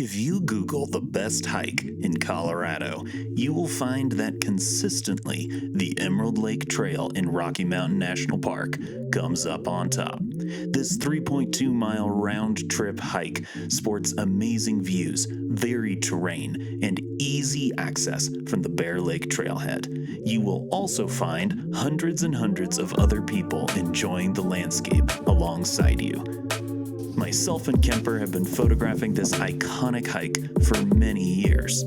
If you Google the best hike in Colorado, you will find that consistently the Emerald Lake Trail in Rocky Mountain National Park comes up on top. This 3.2-mile round-trip hike sports amazing views, varied terrain, and easy access from the Bear Lake Trailhead. You will also find hundreds and hundreds of other people enjoying the landscape alongside you. Myself and Kemper have been photographing this iconic hike for many years.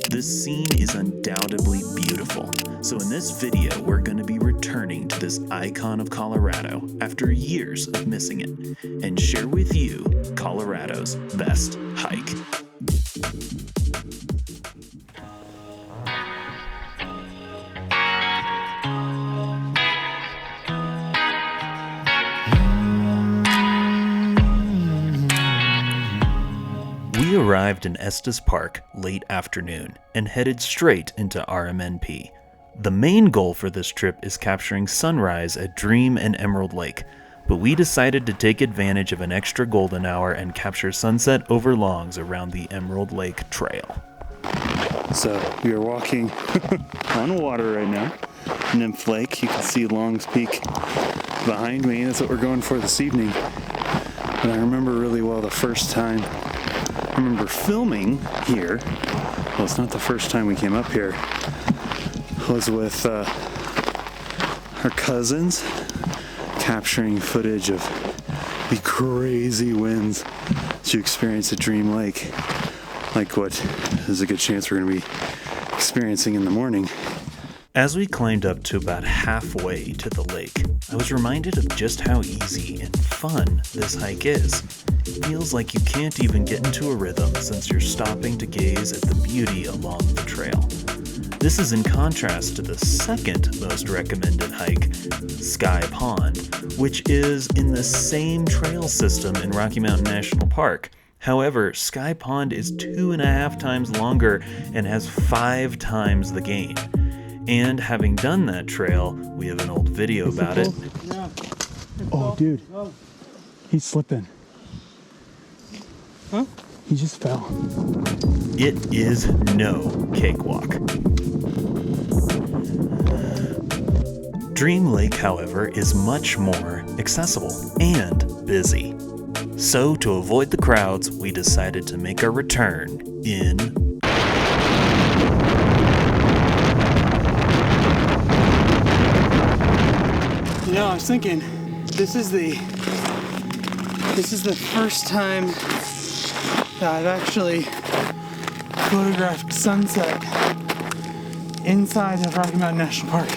This scene is undoubtedly beautiful, so in this video we're going to be returning to this icon of Colorado after years of missing it, and share with you Colorado's best hike. We arrived in Estes Park late afternoon and headed straight into RMNP. The main goal for this trip is capturing sunrise at Dream and Emerald Lake, but we decided to take advantage of an extra golden hour and capture sunset over longs around the Emerald Lake Trail. So we are walking on water right now, Nymph Lake. You can see Long's Peak behind me. That's what we're going for this evening. And I remember really well the first time I remember filming here. Well, it's not the first time we came up here. I was with our cousins, capturing footage of the crazy winds that you experience at Dream Lake, like what there's a good chance we're going to be experiencing in the morning. As we climbed up to about halfway to the lake, I was reminded of just how easy and fun this hike is. It feels like you can't even get into a rhythm since you're stopping to gaze at the beauty along the trail. This is in contrast to the second most recommended hike, Sky Pond, which is in the same trail system in Rocky Mountain National Park. However, Sky Pond is 2.5 times longer and has 5 times the gain. And having done that trail, we have an old video about it. Yeah. Oh, dude. He's slipping. Huh? He just fell. It is no cakewalk. Dream Lake, however, is much more accessible and busy. So to avoid the crowds, we decided to make our return in You know, I was thinking, this is the first time that I've actually photographed sunset inside of Rocky Mountain National Park.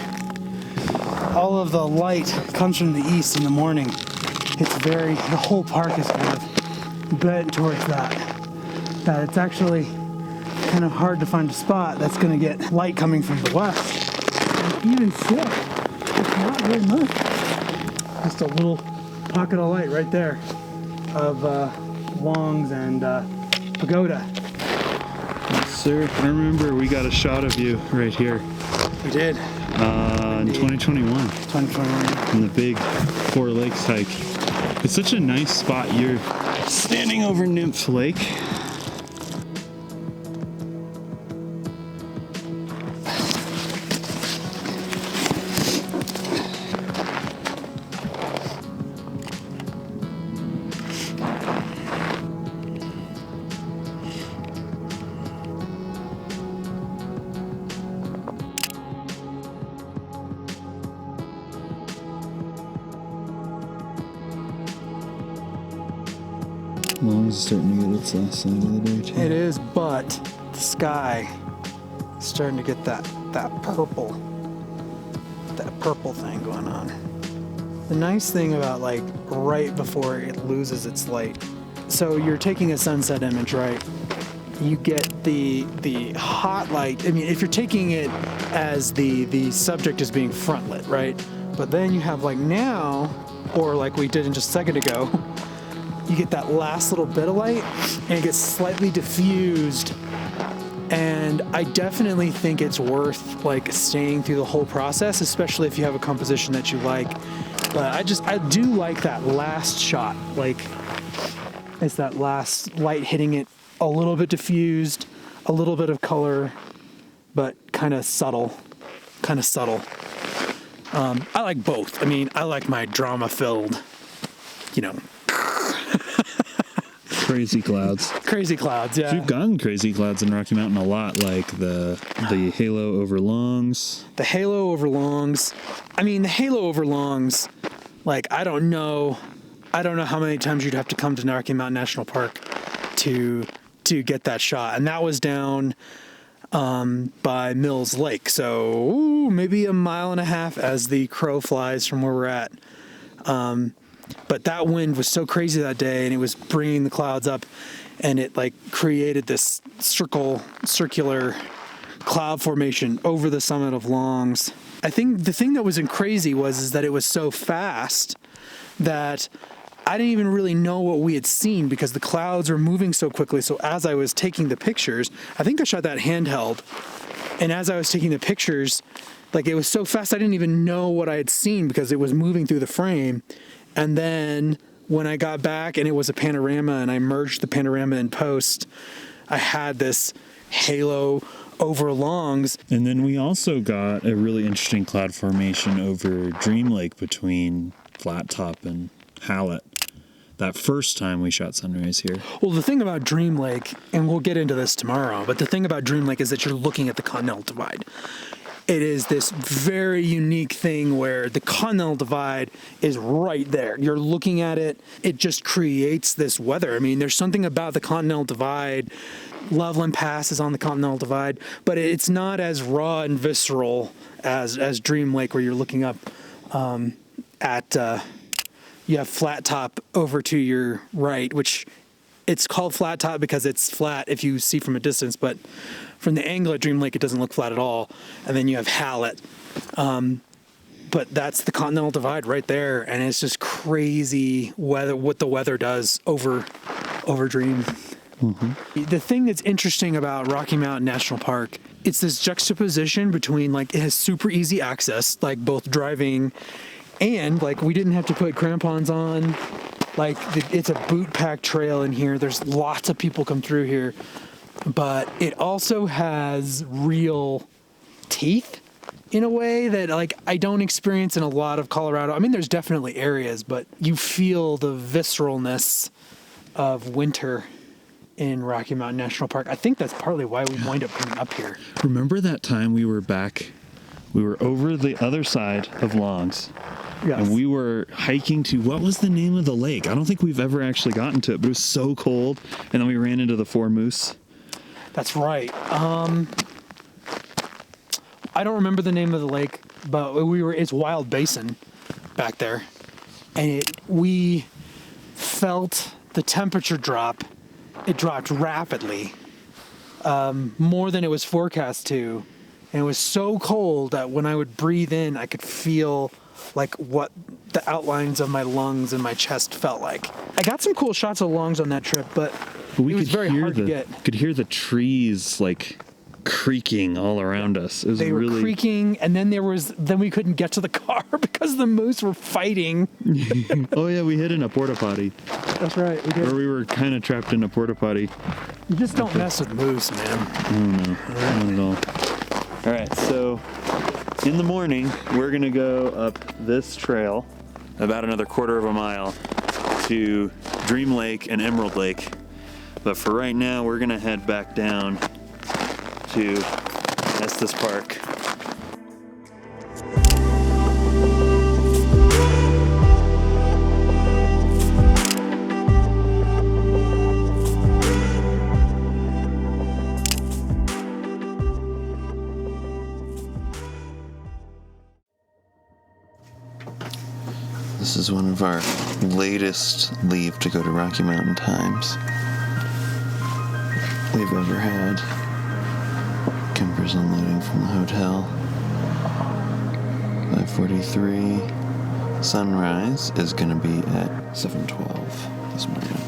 All of the light comes from the east in the morning. The whole park is kind of bent towards that it's actually kind of hard to find a spot that's going to get light coming from the west. And even so, it's not very much. Just a little pocket of light right there of Longs and Pagoda. Sir, I remember we got a shot of you right here. We did. In 2021. 2021. On the big Four Lakes hike. It's such a nice spot. You're standing over Nymph Lake. Long's starting to get its last light of the day too. It is, but the sky is starting to get that purple thing going on. The nice thing about like right before it loses its light, so you're taking a sunset image, right? You get the hot light. I mean, if you're taking it as the subject is being front lit, right? But then you have like now, or like we did just a second ago, you get that last little bit of light and it gets slightly diffused, and I definitely think it's worth like staying through the whole process, especially if you have a composition that you like. But I do like that last shot, like it's that last light hitting it a little bit diffused, a little bit of color, but kind of subtle. I like both. I mean, I like my drama-filled, Crazy clouds. crazy clouds, yeah. We've gotten crazy clouds in Rocky Mountain a lot, like the halo over Longs. The halo over Longs. I mean, the halo over Longs, like, I don't know how many times you'd have to come to Rocky Mountain National Park to get that shot. And that was down by Mills Lake. So maybe a mile and a half as the crow flies from where we're at. But that wind was so crazy that day, and it was bringing the clouds up, and it like created this circular cloud formation over the summit of Longs. I think the thing that was crazy is that it was so fast that I didn't even really know what we had seen because the clouds were moving so quickly. So as I was taking the pictures, I think I shot that handheld, and as I was taking the pictures, like, it was so fast I didn't even know what I had seen because it was moving through the frame. And then when I got back and it was a panorama and I merged the panorama in post, I had this halo over Longs. And then we also got a really interesting cloud formation over Dream Lake between Flat Top and Hallett. That first time we shot sunrise here. Well, the thing about Dream Lake, and we'll get into this tomorrow, but the thing about Dream Lake is that you're looking at the Continental Divide. It is this very unique thing where the Continental Divide is right there. You're looking at it. It just creates this weather. I mean, there's something about the Continental Divide. Loveland Pass is on the Continental Divide, but it's not as raw and visceral as Dream Lake, where you're looking up you have Flat Top over to your right, which it's called Flat Top because it's flat if you see from a distance, but from the angle at Dream Lake, it doesn't look flat at all. And then you have Hallett. But that's the Continental Divide right there, and it's just crazy what the weather does over Dream. Mm-hmm. The thing that's interesting about Rocky Mountain National Park, it's this juxtaposition between, like, it has super easy access, like both driving and, like, we didn't have to put crampons on. Like, it's a boot pack trail in here. There's lots of people come through here. But it also has real teeth in a way that, like, I don't experience in a lot of Colorado. I mean, there's definitely areas, but you feel the visceralness of winter in Rocky Mountain National Park. I think that's partly why we wind up coming up here. Remember that time we were over the other side of Longs? Yes. And we were hiking to, what was the name of the lake? I don't think we've ever actually gotten to it, but it was so cold. And then we ran into the Four Moose. That's right. I don't remember the name of the lake, but it's Wild Basin back there. And we felt the temperature drop. It dropped rapidly, more than it was forecast to. And it was so cold that when I would breathe in, I could feel like what the outlines of my lungs and my chest felt like. I got some cool shots of lungs on that trip, but it was very hard to get. Could hear the trees like creaking all around us. They were creaking, and then we couldn't get to the car because the moose were fighting. Oh yeah, we hid in a porta potty. That's right, we did. Or we were kind of trapped in a porta potty. You just don't mess with moose, man. Oh no, not at all. All right, so in the morning, we're gonna go up this trail about another quarter of a mile to Dream Lake and Emerald Lake. But for right now, we're gonna head back down to Estes Park. This is one of our latest leave to go to Rocky Mountain times we've ever had. Kemper's unloading from the hotel. 5:43. Sunrise is going to be at 7:12 this morning.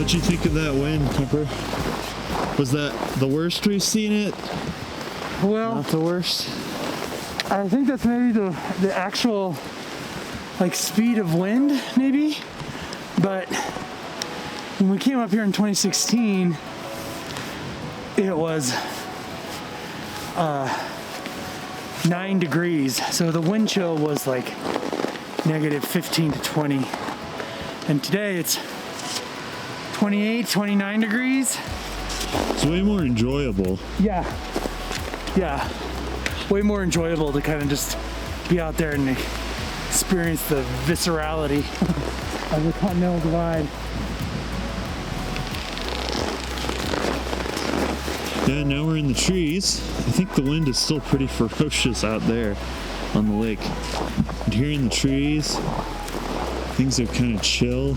What'd you think of that wind, Kemper? Was that the worst we've seen it? Well, Not the worst? I think that's maybe the actual like speed of wind, maybe. But when we came up here in 2016, it was 9 degrees. So the wind chill was like negative 15 to 20. And today it's 28, 29 degrees. It's way more enjoyable. Yeah. Way more enjoyable to kind of just be out there and experience the viscerality of the Continental Divide. Yeah, now we're in the trees. I think the wind is still pretty ferocious out there on the lake. And here in the trees, things are kind of chill.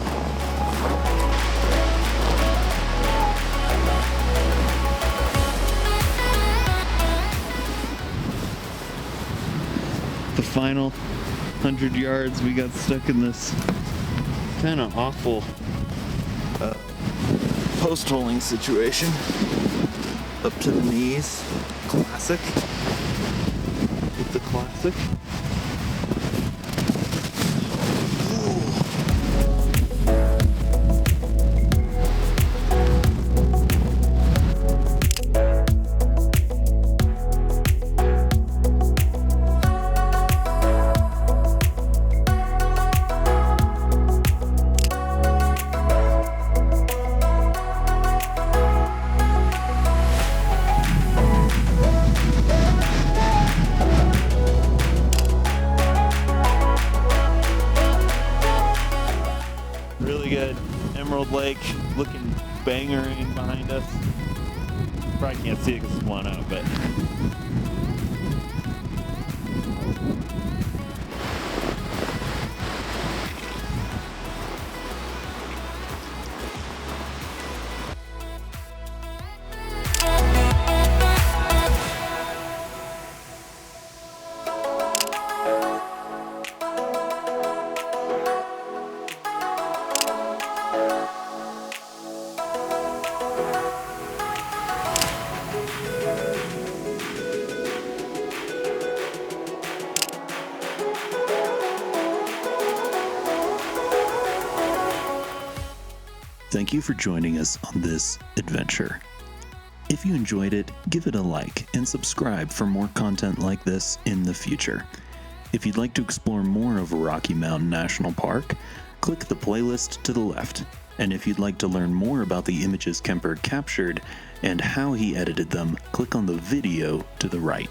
The final 100 yards, we got stuck in this kind of awful post holing situation. Up to the knees, classic. With the classic. Really good. Emerald Lake looking bangering behind us. Probably can't see it because it's blown out, but Thank you for joining us on this adventure. If you enjoyed it, give it a like and subscribe for more content like this in the future. If you'd like to explore more of Rocky Mountain National Park, click the playlist to the left. And if you'd like to learn more about the images Kemper captured and how he edited them, click on the video to the right.